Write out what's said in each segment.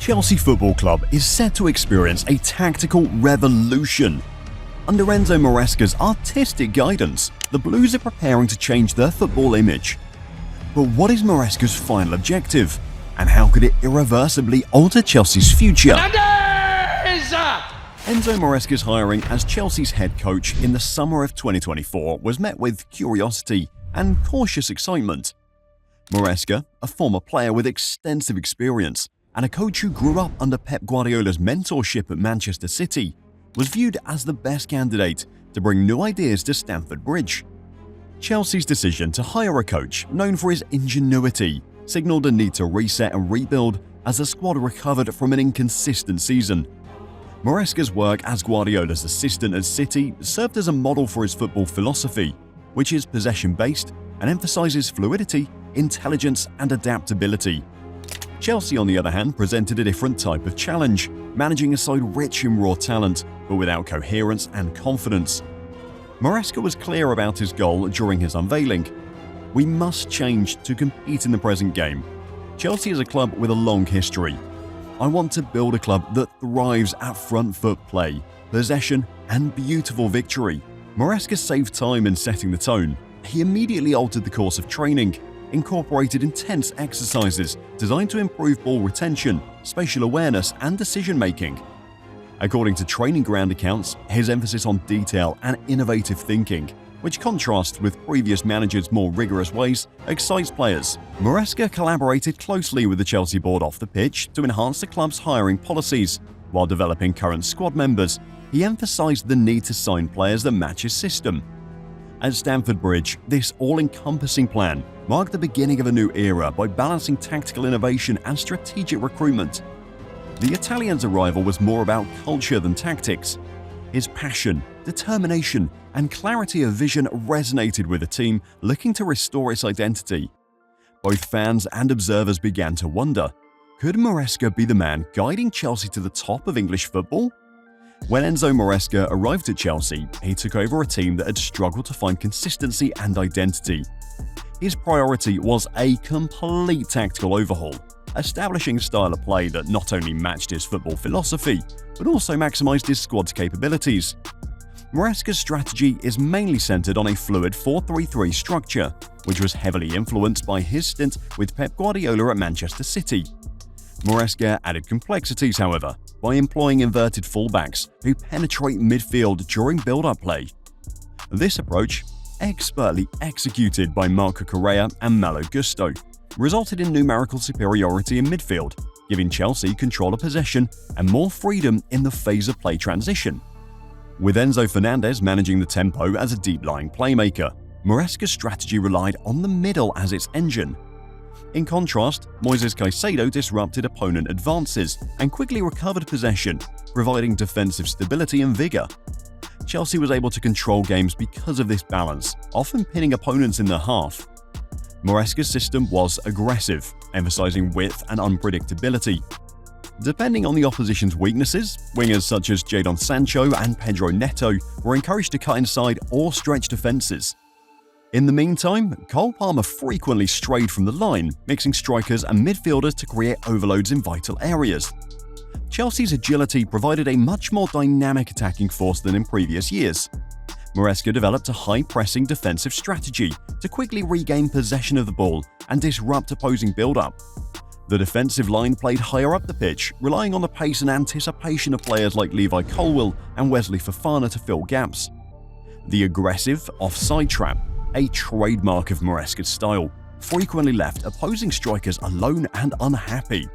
Chelsea Football Club is set to experience a tactical revolution. Under Enzo Maresca's artistic guidance, the Blues are preparing to change their football image. But what is Maresca's final objective? And how could it irreversibly alter Chelsea's future? Enzo Maresca's hiring as Chelsea's head coach in the summer of 2024 was met with curiosity and cautious excitement. Maresca, a former player with extensive experience and a coach who grew up under Pep Guardiola's mentorship at Manchester City, was viewed as the best candidate to bring new ideas to Stamford Bridge. Chelsea's decision to hire a coach known for his ingenuity signalled a need to reset and rebuild as the squad recovered from an inconsistent season. Maresca's work as Guardiola's assistant at City served as a model for his football philosophy, which is possession-based and emphasises fluidity, intelligence and adaptability. Chelsea, on the other hand, presented a different type of challenge, managing a side rich in raw talent, but without coherence and confidence. Maresca was clear about his goal during his unveiling. We must change to compete in the present game. Chelsea is a club with a long history. I want to build a club that thrives at front foot play, possession and beautiful victory. Maresca saved time in setting the tone. He immediately altered the course of training, incorporated intense exercises designed to improve ball retention, spatial awareness and decision-making. According to training ground accounts, his emphasis on detail and innovative thinking, which contrasts with previous managers' more rigorous ways, excites players. Maresca collaborated closely with the Chelsea board off the pitch to enhance the club's hiring policies. While developing current squad members, he emphasized the need to sign players that match his system. At Stamford Bridge, this all-encompassing plan marked the beginning of a new era by balancing tactical innovation and strategic recruitment. The Italian's arrival was more about culture than tactics. His passion, determination, and clarity of vision resonated with a team looking to restore its identity. Both fans and observers began to wonder, could Maresca be the man guiding Chelsea to the top of English football? When Enzo Maresca arrived at Chelsea, he took over a team that had struggled to find consistency and identity. His priority was a complete tactical overhaul, establishing a style of play that not only matched his football philosophy, but also maximised his squad's capabilities. Maresca's strategy is mainly centred on a fluid 4-3-3 structure, which was heavily influenced by his stint with Pep Guardiola at Manchester City. Maresca added complexities, however, by employing inverted fullbacks who penetrate midfield during build-up play. This approach, expertly executed by Marco Correa and Malo resulted in numerical superiority in midfield, giving Chelsea control of possession and more freedom in the phase of play transition. With Enzo Fernández managing the tempo as a deep-lying playmaker, Maresca's strategy relied on the middle as its engine. In contrast, Moisés Caicedo disrupted opponent advances and quickly recovered possession, providing defensive stability and vigour. Chelsea was able to control games because of this balance, often pinning opponents in their half. Maresca's system was aggressive, emphasizing width and unpredictability. Depending on the opposition's weaknesses, wingers such as Jadon Sancho and Pedro Neto were encouraged to cut inside or stretch defenses. In the meantime, Cole Palmer frequently strayed from the line, mixing strikers and midfielders to create overloads in vital areas. Chelsea's agility provided a much more dynamic attacking force than in previous years. Maresca developed a high-pressing defensive strategy to quickly regain possession of the ball and disrupt opposing build-up. The defensive line played higher up the pitch, relying on the pace and anticipation of players like Levi Colwill and Wesley Fofana to fill gaps. The aggressive offside trap, a trademark of Maresca's style, frequently left opposing strikers alone and unhappy.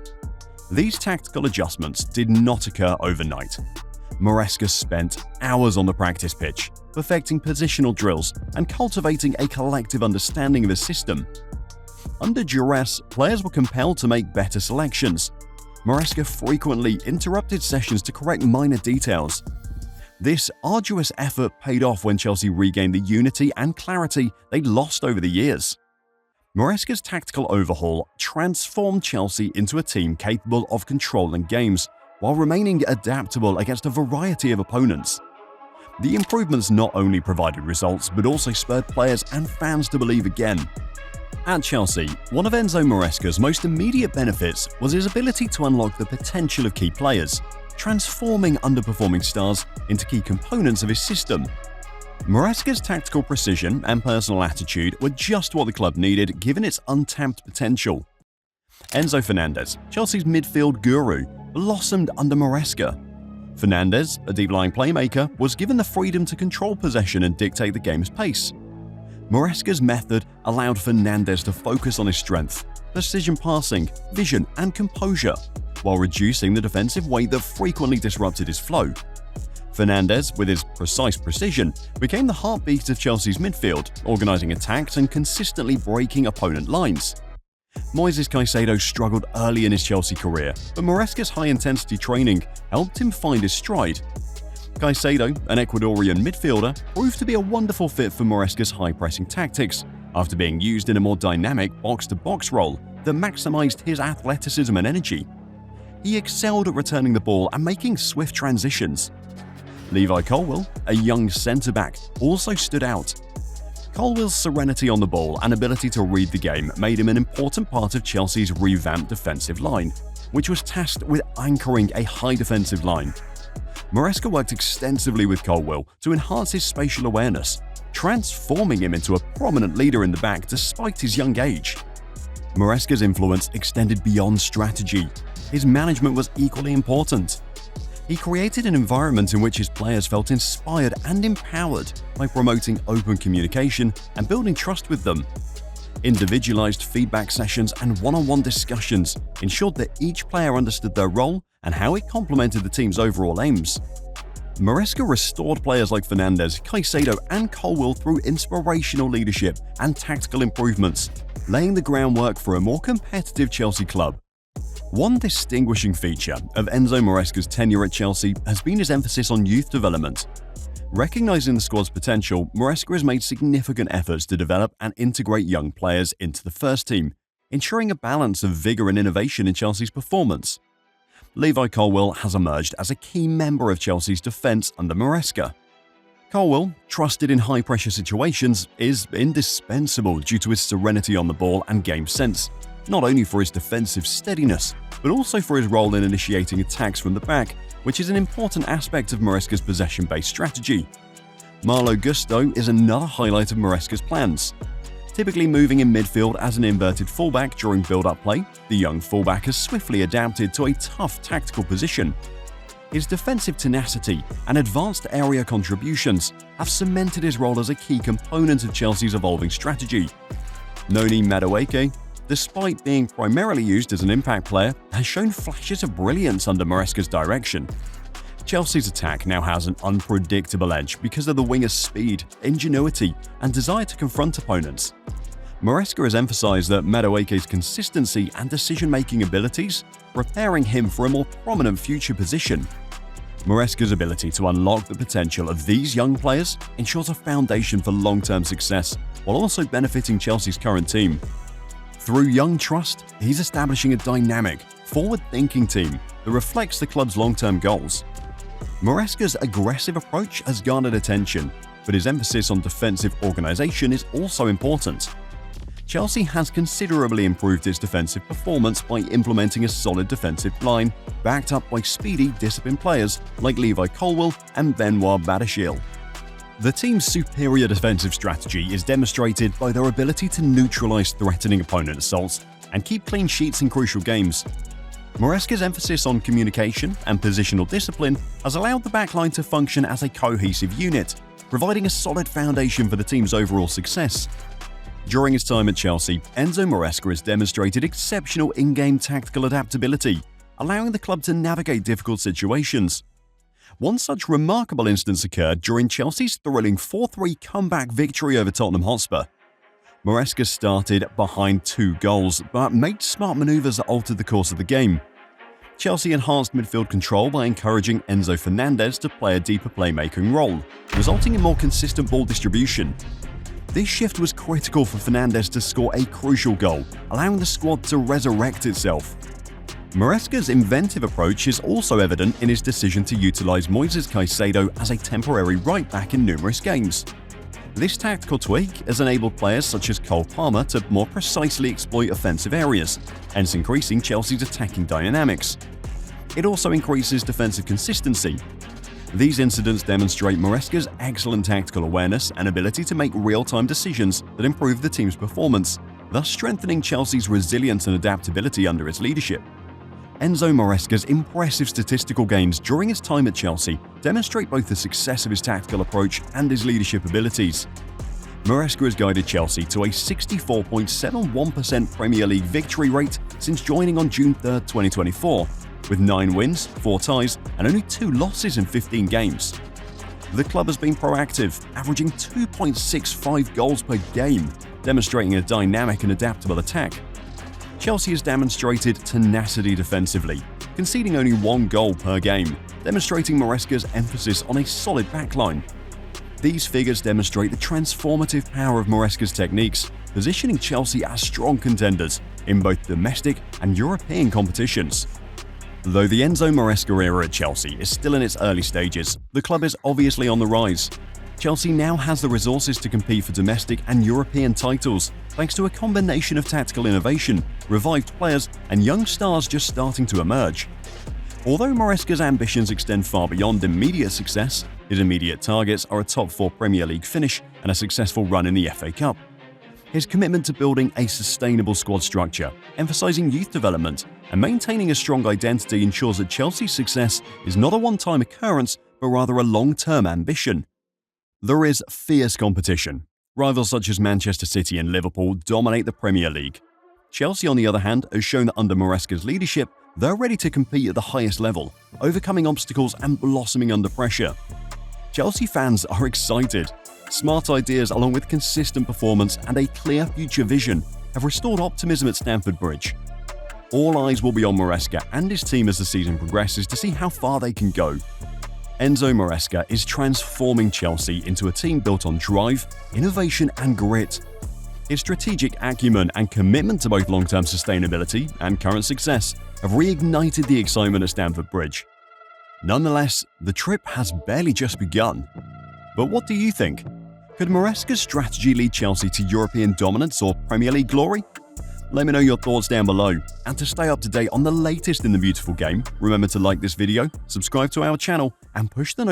These tactical adjustments did not occur overnight. Maresca spent hours on the practice pitch, perfecting positional drills and cultivating a collective understanding of his system. Under duress, players were compelled to make better selections. Maresca frequently interrupted sessions to correct minor details. This arduous effort paid off when Chelsea regained the unity and clarity they'd lost over the years. Maresca's tactical overhaul transformed Chelsea into a team capable of controlling games while remaining adaptable against a variety of opponents. The improvements not only provided results but also spurred players and fans to believe again. At Chelsea, one of Enzo Maresca's most immediate benefits was his ability to unlock the potential of key players, transforming underperforming stars into key components of his system. Maresca's tactical precision and personal attitude were just what the club needed given its untapped potential. Enzo Fernández, Chelsea's midfield guru, blossomed under Maresca. Fernández, a deep-lying playmaker, was given the freedom to control possession and dictate the game's pace. Maresca's method allowed Fernández to focus on his strength, precision passing, vision, and composure, while reducing the defensive weight that frequently disrupted his flow. Fernández, with his precise precision, became the heartbeat of Chelsea's midfield, organising attacks and consistently breaking opponent lines. Moisés Caicedo struggled early in his Chelsea career, but Maresca's high-intensity training helped him find his stride. Caicedo, an Ecuadorian midfielder, proved to be a wonderful fit for Maresca's high-pressing tactics, after being used in a more dynamic box-to-box role that maximised his athleticism and energy. He excelled at returning the ball and making swift transitions. Levi Colwill, a young centre-back, also stood out. Colwill's serenity on the ball and ability to read the game made him an important part of Chelsea's revamped defensive line, which was tasked with anchoring a high defensive line. Maresca worked extensively with Colwill to enhance his spatial awareness, transforming him into a prominent leader in the back despite his young age. Maresca's influence extended beyond strategy. His management was equally important. He created an environment in which his players felt inspired and empowered by promoting open communication and building trust with them. Individualized feedback sessions and one-on-one discussions ensured that each player understood their role and how it complemented the team's overall aims. Maresca restored players like Fernández, Caicedo, and Colwill through inspirational leadership and tactical improvements, laying the groundwork for a more competitive Chelsea club. One distinguishing feature of Enzo Maresca's tenure at Chelsea has been his emphasis on youth development. Recognizing the squad's potential, Maresca has made significant efforts to develop and integrate young players into the first team, ensuring a balance of vigor and innovation in Chelsea's performance. Levi Colwill has emerged as a key member of Chelsea's defense under Maresca. Colwill, trusted in high-pressure situations, is indispensable due to his serenity on the ball and game sense, not only for his defensive steadiness, but also for his role in initiating attacks from the back, which is an important aspect of Maresca's possession-based strategy. Malo Gusto is another highlight of Maresca's plans. Typically moving in midfield as an inverted fullback during build-up play, the young fullback has swiftly adapted to a tough tactical position. His defensive tenacity and advanced area contributions have cemented his role as a key component of Chelsea's evolving strategy. Noni Madueke, despite being primarily used as an impact player, has shown flashes of brilliance under Maresca's direction. Chelsea's attack now has an unpredictable edge because of the winger's speed, ingenuity, and desire to confront opponents. Maresca has emphasized that Madueke's consistency and decision-making abilities, preparing him for a more prominent future position. Maresca's ability to unlock the potential of these young players ensures a foundation for long-term success, while also benefiting Chelsea's current team. Through young trust, he's establishing a dynamic, forward-thinking team that reflects the club's long-term goals. Maresca's aggressive approach has garnered attention, but his emphasis on defensive organization is also important. Chelsea has considerably improved its defensive performance by implementing a solid defensive line, backed up by speedy, disciplined players like Levi Colwill and Benoit Badiashile. The team's superior defensive strategy is demonstrated by their ability to neutralize threatening opponent assaults and keep clean sheets in crucial games. Maresca's emphasis on communication and positional discipline has allowed the backline to function as a cohesive unit, providing a solid foundation for the team's overall success. During his time at Chelsea, Enzo Maresca has demonstrated exceptional in-game tactical adaptability, allowing the club to navigate difficult situations. One such remarkable instance occurred during Chelsea's thrilling 4-3 comeback victory over Tottenham Hotspur. Maresca started behind 2 goals, but made smart maneuvers that altered the course of the game. Chelsea enhanced midfield control by encouraging Enzo Fernández to play a deeper playmaking role, resulting in more consistent ball distribution. This shift was critical for Fernández to score a crucial goal, allowing the squad to resurrect itself. Maresca's inventive approach is also evident in his decision to utilize Moisés Caicedo as a temporary right-back in numerous games. This tactical tweak has enabled players such as Cole Palmer to more precisely exploit offensive areas, hence increasing Chelsea's attacking dynamics. It also increases defensive consistency. These incidents demonstrate Maresca's excellent tactical awareness and ability to make real-time decisions that improve the team's performance, thus strengthening Chelsea's resilience and adaptability under its leadership. Enzo Maresca's impressive statistical gains during his time at Chelsea demonstrate both the success of his tactical approach and his leadership abilities. Maresca has guided Chelsea to a 64.71% Premier League victory rate since joining on June 3, 2024, with 9 wins, 4 ties, and only 2 losses in 15 games. The club has been proactive, averaging 2.65 goals per game, demonstrating a dynamic and adaptable attack. Chelsea has demonstrated tenacity defensively, conceding only 1 goal per game, demonstrating Maresca's emphasis on a solid backline. These figures demonstrate the transformative power of Maresca's techniques, positioning Chelsea as strong contenders in both domestic and European competitions. Though the Enzo Maresca era at Chelsea is still in its early stages, the club is obviously on the rise. Chelsea now has the resources to compete for domestic and European titles, thanks to a combination of tactical innovation, revived players, and young stars just starting to emerge. Although Maresca's ambitions extend far beyond immediate success, his immediate targets are a top 4 Premier League finish and a successful run in the FA Cup. His commitment to building a sustainable squad structure, emphasizing youth development, and maintaining a strong identity ensures that Chelsea's success is not a one-time occurrence, but rather a long-term ambition. There is fierce competition. Rivals such as Manchester City and Liverpool dominate the Premier League. Chelsea, on the other hand, has shown that under Maresca's leadership, they're ready to compete at the highest level, overcoming obstacles and blossoming under pressure. Chelsea fans are excited. Smart ideas along with consistent performance and a clear future vision have restored optimism at Stamford Bridge. All eyes will be on Maresca and his team as the season progresses to see how far they can go. Enzo Maresca is transforming Chelsea into a team built on drive, innovation and grit. His strategic acumen and commitment to both long-term sustainability and current success have reignited the excitement at Stamford Bridge. Nonetheless, the trip has barely just begun. But what do you think? Could Maresca's strategy lead Chelsea to European dominance or Premier League glory? Let me know your thoughts down below. And to stay up to date on the latest in the beautiful game, remember to like this video, subscribe to our channel, and push the